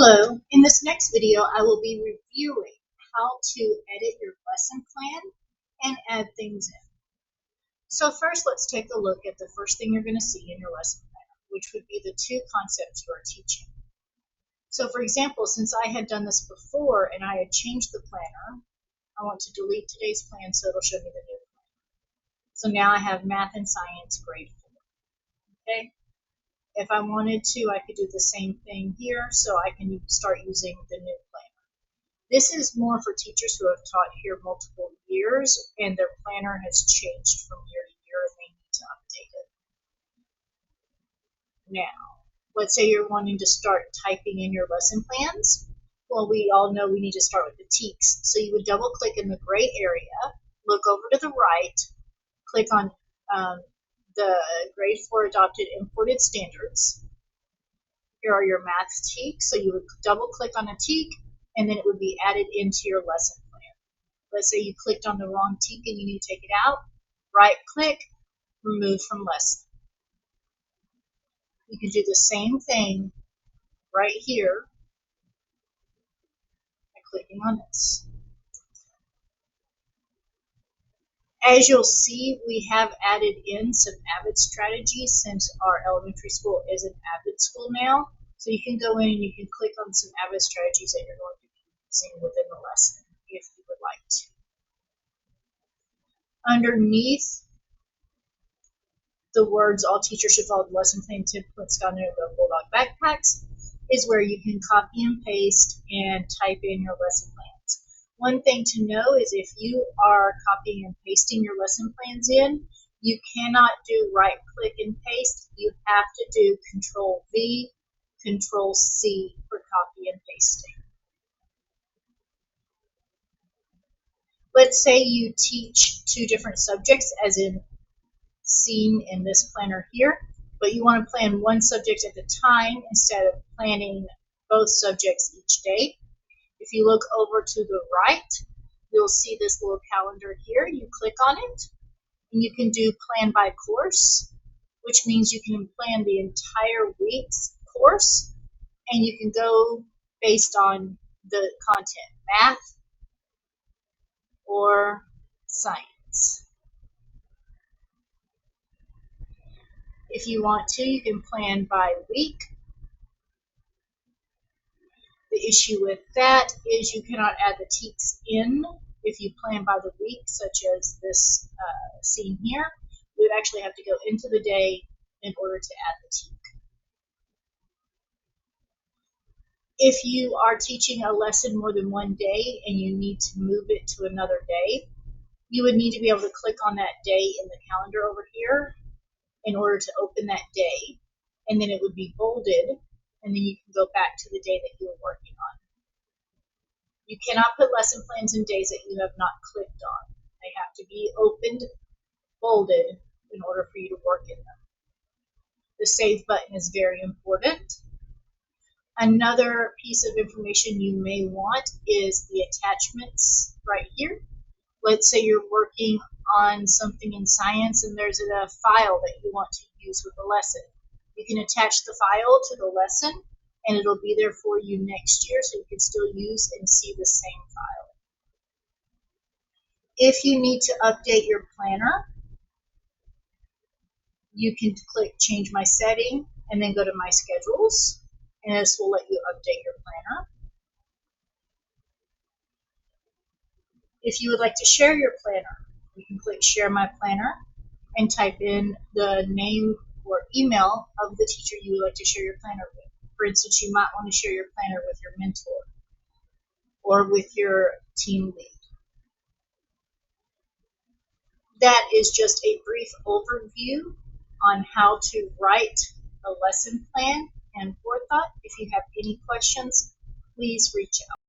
Hello, in this next video I will be reviewing how to edit your lesson plan and add things in. So first let's take a look at the first thing you're going to see in your lesson plan, which would be the two concepts you are teaching. So for example, since I had done this before and I had changed the planner, I want to delete today's plan so it'll show me the new plan. So now I have Math and Science grade 4. Okay. If I wanted to, I could do the same thing here, so I can start using the new planner. This is more for teachers who have taught here multiple years and their planner has changed from year to year and they need to update it. Now, let's say you're wanting to start typing in your lesson plans. Well, we all know we need to start with the TEKS. So you would double click in the gray area, look over to the right, click on the grade 4 adopted imported standards. Here are your math TEKS, so you would double click on a TEK and then it would be added into your lesson plan. Let's say you clicked on the wrong TEK and you need to take it out, right click, remove from lesson. You can do the same thing right here by clicking on this. As you'll see, we have added in some AVID strategies since our elementary school is an AVID school now. So you can go in and you can click on some AVID strategies that you're going to be using within the lesson if you would like to. Underneath the words all teachers should follow the lesson plan templates found in the Bulldog backpacks is where you can copy and paste and type in your lesson plans. One thing to know is if you are copying and pasting your lesson plans in, you cannot do right click and paste. You have to do Control V, Control C for copy and pasting. Let's say you teach two different subjects as in seen in this planner here, but you want to plan one subject at a time instead of planning both subjects each day. If you look over to the right, you'll see this little calendar here. You click on it, and you can do plan by course, which means you can plan the entire week's course, and you can go based on the content, math or science. If you want to, you can plan by week. The issue with that is you cannot add the TEKS in if you plan by the week, such as this scene here. You would actually have to go into the day in order to add the TEK. If you are teaching a lesson more than one day and you need to move it to another day, you would need to be able to click on that day in the calendar over here in order to open that day, and then it would be bolded, and then you can go back to the day that you were working on. You cannot put lesson plans in days that you have not clicked on. They have to be opened, bolded, in order for you to work in them. The save button is very important. Another piece of information you may want is the attachments right here. Let's say you're working on something in science and there's a file that you want to use with the lesson. You can attach the file to the lesson and it'll be there for you next year so you can still use and see the same file. If you need to update your planner, you can click change my setting and then go to my schedules, and this will let you update your planner. If you would like to share your planner, you can click share my planner and type in the name or email of the teacher you would like to share your planner with. For instance, you might want to share your planner with your mentor or with your team lead. That is just a brief overview on how to write a lesson plan and forethought. If you have any questions, please reach out.